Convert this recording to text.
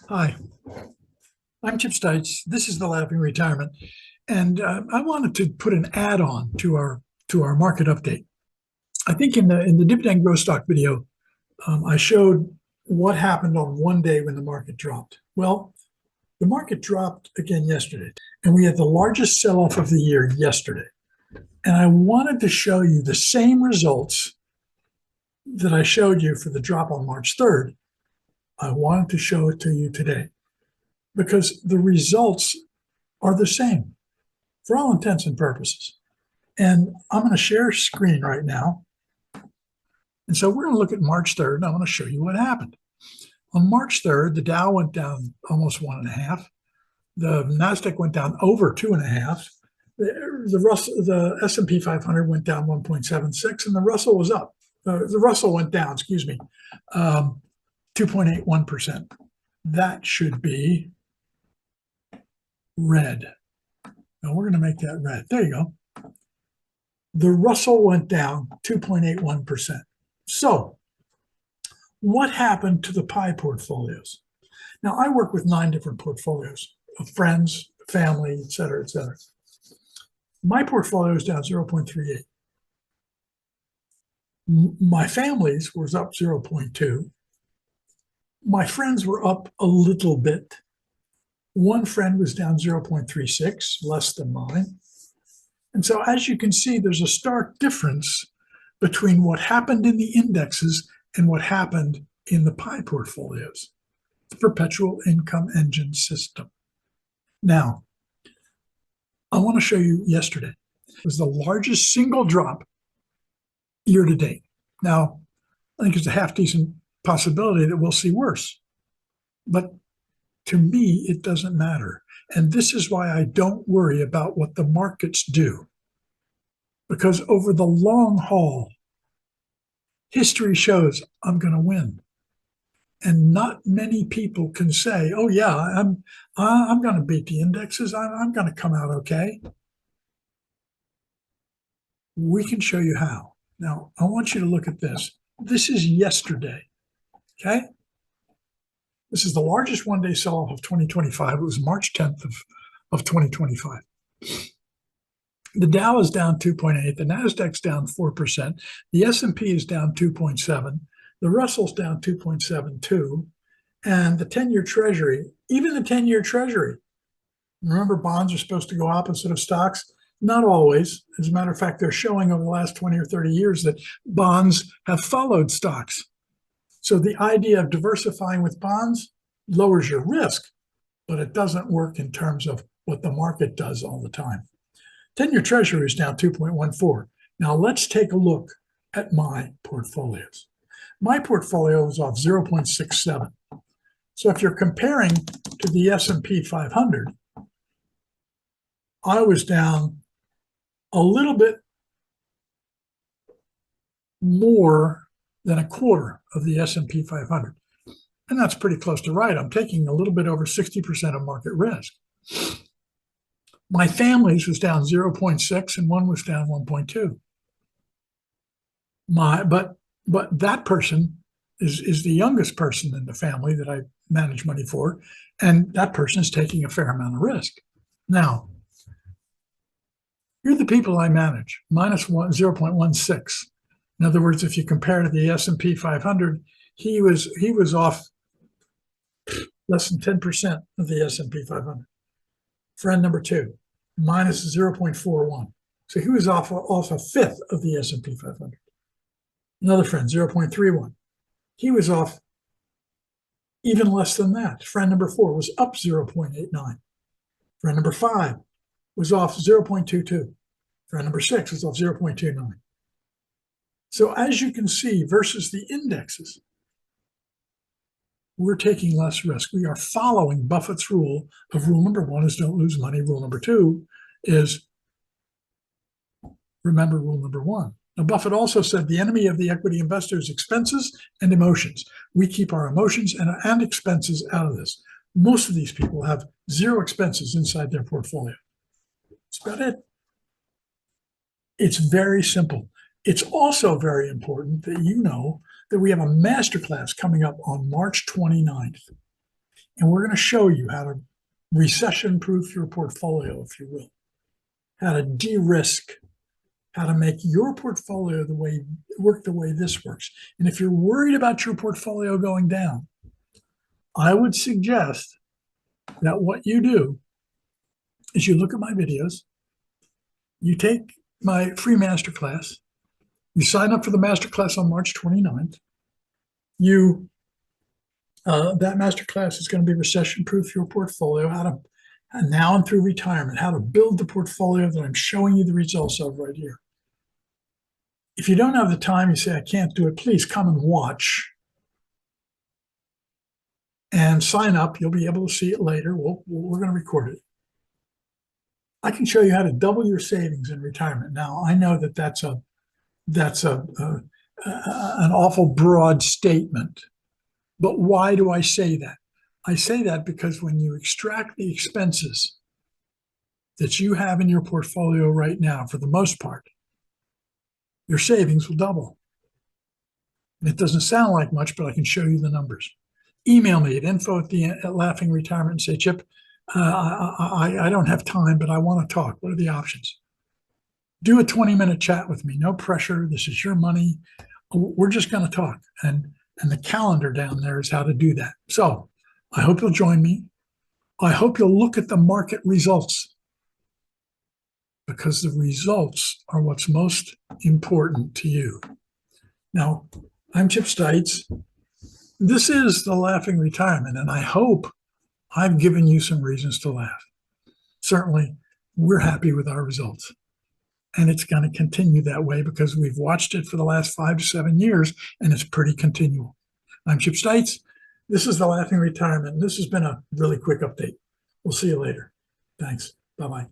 Hi, I'm Chip Stites. This is the Laughing Retirement, and I wanted to put an add-on to our market update. I think in the dividend growth stock video, I showed what happened on one day when the market dropped. Well, the market dropped again yesterday, and we had the largest sell-off of the year yesterday. And I wanted to show you the same results that I showed you for the drop on March 3rd. I wanted to show it to you today, because the results are the same for all intents and purposes. And I'm going to share screen right now. And so we're going to look at March 3rd, and I want to show you what happened. On March 3rd, the Dow went down almost 1.5. The Nasdaq went down over 2.5. The S&P 500 went down 1.76, and the Russell was up. The Russell went down, 2.81%. That should be red. Now we're going to make that red. There you go. The Russell went down 2.81%. So what happened to the pie portfolios? Now I work with 9 different portfolios of friends, family, et cetera, et cetera. My portfolio is down 0.38. My family's was up 0.2. My friends were up a little bit. One friend was down 0.36, less than mine. And so as you can see, there's a stark difference between what happened in the indexes and what happened in the pie portfolios, the perpetual income engine system. Now, I want to show you yesterday. It was the largest single drop year to date. Now, I think it's a half decent possibility that we'll see worse. But to me, it doesn't matter. And this is why I don't worry about what the markets do. Because over the long haul, history shows I'm going to win. And not many people can say, oh yeah, I'm going to beat the indexes. I'm going to come out okay. We can show you how. Now, I want you to look at this. This is yesterday, okay? This is the largest one-day sell-off of 2025. It was March 10th of 2025. The Dow is down 2.8. The Nasdaq's down 4%. The S&P is down 2.7. The Russell's down 2.72. And the 10-year Treasury, even the 10-year Treasury, remember bonds are supposed to go opposite of stocks? Not always. As a matter of fact, they're showing over the last 20 or 30 years that bonds have followed stocks. So the idea of diversifying with bonds lowers your risk, but it doesn't work in terms of what the market does all the time. 10-year Treasury is down 2.14. Now let's take a look at my portfolios. My portfolio is off 0.67. So if you're comparing to the S&P 500, I was down a little bit more than a quarter of the S&P 500. And that's pretty close to right. I'm taking a little bit over 60% of market risk. My family's was down 0.6 and one was down 1.2. But that person is the youngest person in the family that I manage money for, and that person is taking a fair amount of risk. Now, here are the people I manage, minus 0.16. In other words, if you compare to the S&P 500, he was off less than 10% of the S&P 500. Friend number 2, minus 0.41. So he was off a fifth of the S&P 500. Another friend, 0.31. He was off even less than that. Friend number 4 was up 0.89. Friend number 5 was off 0.22. Friend number 6 was off 0.29. So as you can see, versus the indexes, we're taking less risk. We are following Buffett's rule of rule number 1 is don't lose money. Rule number 2 is remember rule number 1. Now, Buffett also said the enemy of the equity investor is expenses and emotions. We keep our emotions and expenses out of this. Most of these people have 0 expenses inside their portfolio. That's about it. It's very simple. It's also very important that you know that we have a masterclass coming up on March 29th. And we're going to show you how to recession-proof your portfolio, if you will, how to de-risk, how to make your portfolio work the way this works. And if you're worried about your portfolio going down, I would suggest that what you do is you look at my videos, you take my free masterclass, you sign up for the masterclass on March 29th. That masterclass is going to be recession-proof your portfolio, and now and through retirement, how to build the portfolio that I'm showing you the results of right here. If you don't have the time, you say, I can't do it, please come and watch and sign up. You'll be able to see it later. We're going to record it. I can show you how to double your savings in retirement. Now, I know that that's an awful broad statement, but why do I say that? I say that because when you extract the expenses that you have in your portfolio right now, for the most part, your savings will double. And it doesn't sound like much, but I can show you the numbers. Email me at info@Laughing Retirement and say, Chip, I don't have time, but I want to talk. What are the options? Do a 20-minute chat with me. No pressure. This is your money. We're just going to talk. And the calendar down there is how to do that. So I hope you'll join me. I hope you'll look at the market results, because the results are what's most important to you. Now, I'm Chip Stites. This is the Laughing Retirement, and I hope I've given you some reasons to laugh. Certainly, we're happy with our results. And it's going to continue that way because we've watched it for the last 5 to 7 years, and it's pretty continual. I'm Chip Stites. This is the Laughing Retirement. This has been a really quick update. We'll see you later. Thanks. Bye-bye.